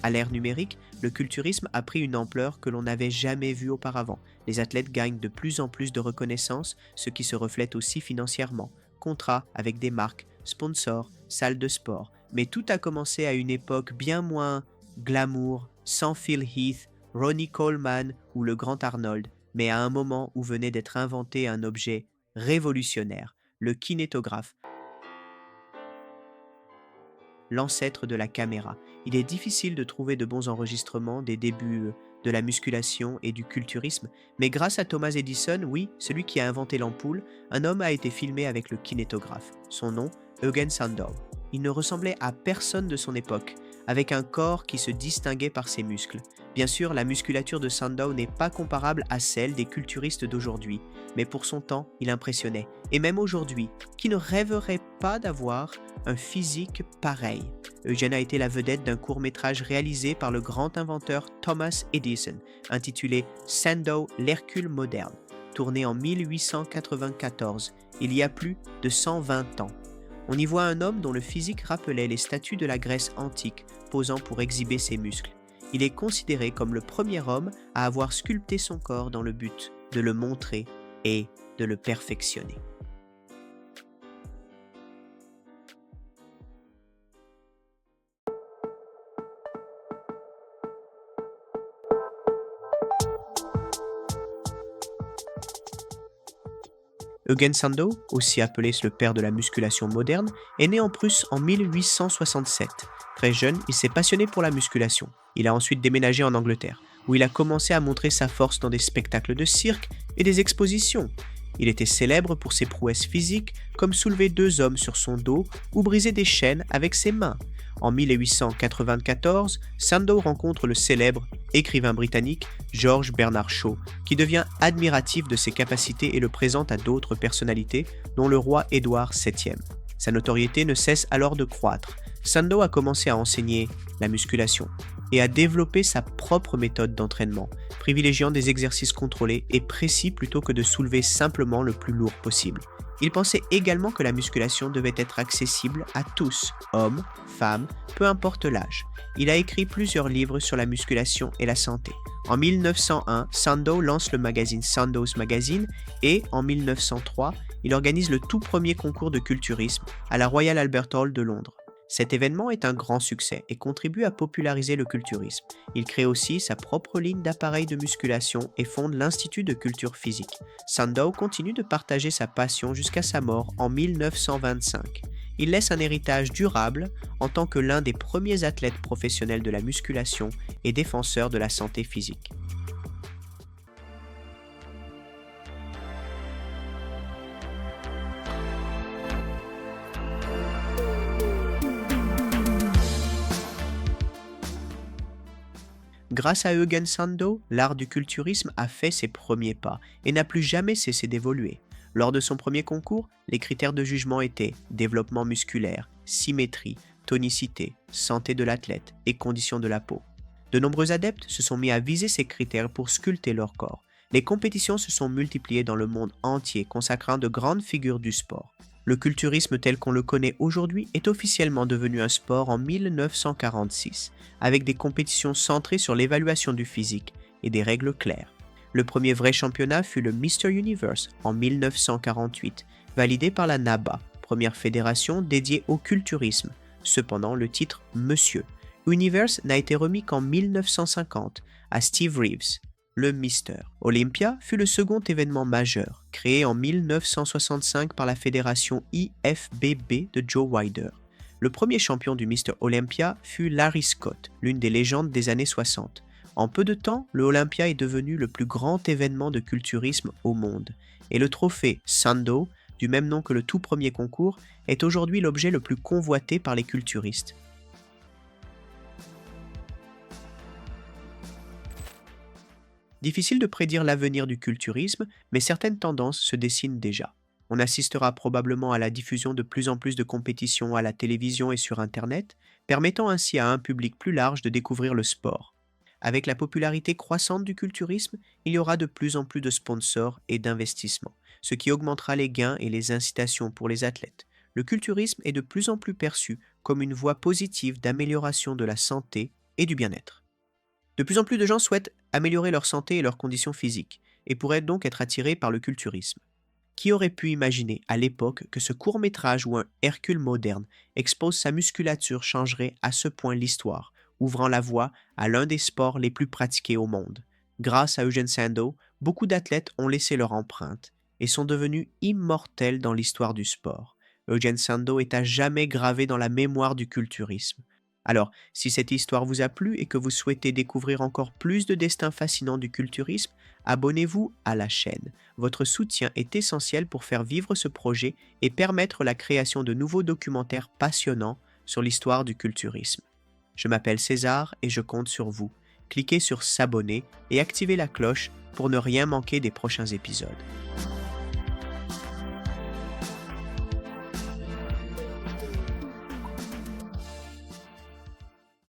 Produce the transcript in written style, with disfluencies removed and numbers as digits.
À l'ère numérique, le culturisme a pris une ampleur que l'on n'avait jamais vue auparavant. Les athlètes gagnent de plus en plus de reconnaissance, ce qui se reflète aussi financièrement. Contrats avec des marques, sponsors, salles de sport. Mais tout a commencé à une époque bien moins glamour, sans Phil Heath, Ronnie Coleman ou le grand Arnold, mais à un moment où venait d'être inventé un objet révolutionnaire, le kinétographe, l'ancêtre de la caméra. Il est difficile de trouver de bons enregistrements des débuts de la musculation et du culturisme, mais grâce à Thomas Edison, oui, celui qui a inventé l'ampoule, un homme a été filmé avec le kinétographe. Son nom, Eugen Sandow. Il ne ressemblait à personne de son époque, avec un corps qui se distinguait par ses muscles. Bien sûr, la musculature de Sandow n'est pas comparable à celle des culturistes d'aujourd'hui, mais pour son temps, il impressionnait. Et même aujourd'hui, qui ne rêverait pas d'avoir un physique pareil? Eugene a été la vedette d'un court-métrage réalisé par le grand inventeur Thomas Edison, intitulé Sandow, l'Hercule moderne, tourné en 1894, il y a plus de 120 ans. On y voit un homme dont le physique rappelait les statues de la Grèce antique, posant pour exhiber ses muscles. Il est considéré comme le premier homme à avoir sculpté son corps dans le but de le montrer et de le perfectionner. Eugen Sandow, aussi appelé le père de la musculation moderne, est né en Prusse en 1867. Très jeune, il s'est passionné pour la musculation. Il a ensuite déménagé en Angleterre, où il a commencé à montrer sa force dans des spectacles de cirque et des expositions. Il était célèbre pour ses prouesses physiques, comme soulever 2 hommes sur son dos ou briser des chaînes avec ses mains. En 1894, Sandow rencontre le célèbre écrivain britannique George Bernard Shaw, qui devient admiratif de ses capacités et le présente à d'autres personnalités, dont le roi Édouard VII. Sa notoriété ne cesse alors de croître. Sandow a commencé à enseigner la musculation et à développer sa propre méthode d'entraînement, privilégiant des exercices contrôlés et précis plutôt que de soulever simplement le plus lourd possible. Il pensait également que la musculation devait être accessible à tous, hommes, femmes, peu importe l'âge. Il a écrit plusieurs livres sur la musculation et la santé. En 1901, Sandow lance le magazine Sandow's Magazine et, en 1903, il organise le tout premier concours de culturisme à la Royal Albert Hall de Londres. Cet événement est un grand succès et contribue à populariser le culturisme. Il crée aussi sa propre ligne d'appareils de musculation et fonde l'Institut de culture physique. Sandow continue de partager sa passion jusqu'à sa mort en 1925. Il laisse un héritage durable en tant que l'un des premiers athlètes professionnels de la musculation et défenseur de la santé physique. Grâce à Eugen Sandow, l'art du culturisme a fait ses premiers pas et n'a plus jamais cessé d'évoluer. Lors de son premier concours, les critères de jugement étaient développement musculaire, symétrie, tonicité, santé de l'athlète et conditions de la peau. De nombreux adeptes se sont mis à viser ces critères pour sculpter leur corps. Les compétitions se sont multipliées dans le monde entier, consacrant de grandes figures du sport. Le culturisme tel qu'on le connaît aujourd'hui est officiellement devenu un sport en 1946, avec des compétitions centrées sur l'évaluation du physique et des règles claires. Le premier vrai championnat fut le Mr. Universe en 1948, validé par la NABA, première fédération dédiée au culturisme. Cependant, le titre Monsieur Universe n'a été remis qu'en 1950 à Steve Reeves. Le Mr. Olympia fut le second événement majeur, créé en 1965 par la fédération IFBB de Joe Wilder. Le premier champion du Mr. Olympia fut Larry Scott, l'une des légendes des années 60. En peu de temps, le Olympia est devenu le plus grand événement de culturisme au monde, et le trophée Sandow, du même nom que le tout premier concours, est aujourd'hui l'objet le plus convoité par les culturistes. Difficile de prédire l'avenir du culturisme, mais certaines tendances se dessinent déjà. On assistera probablement à la diffusion de plus en plus de compétitions à la télévision et sur Internet, permettant ainsi à un public plus large de découvrir le sport. Avec la popularité croissante du culturisme, il y aura de plus en plus de sponsors et d'investissements, ce qui augmentera les gains et les incitations pour les athlètes. Le culturisme est de plus en plus perçu comme une voie positive d'amélioration de la santé et du bien-être. De plus en plus de gens souhaitent améliorer leur santé et leurs conditions physiques, et pourraient donc être attirés par le culturisme. Qui aurait pu imaginer à l'époque que ce court-métrage ou un Hercule moderne expose sa musculature changerait à ce point l'histoire, ouvrant la voie à l'un des sports les plus pratiqués au monde. Grâce à Eugene Sandow, beaucoup d'athlètes ont laissé leur empreinte et sont devenus immortels dans l'histoire du sport. Eugene Sandow est à jamais gravé dans la mémoire du culturisme. Alors, si cette histoire vous a plu et que vous souhaitez découvrir encore plus de destins fascinants du culturisme, abonnez-vous à la chaîne. Votre soutien est essentiel pour faire vivre ce projet et permettre la création de nouveaux documentaires passionnants sur l'histoire du culturisme. Je m'appelle César et je compte sur vous. Cliquez sur s'abonner et activez la cloche pour ne rien manquer des prochains épisodes.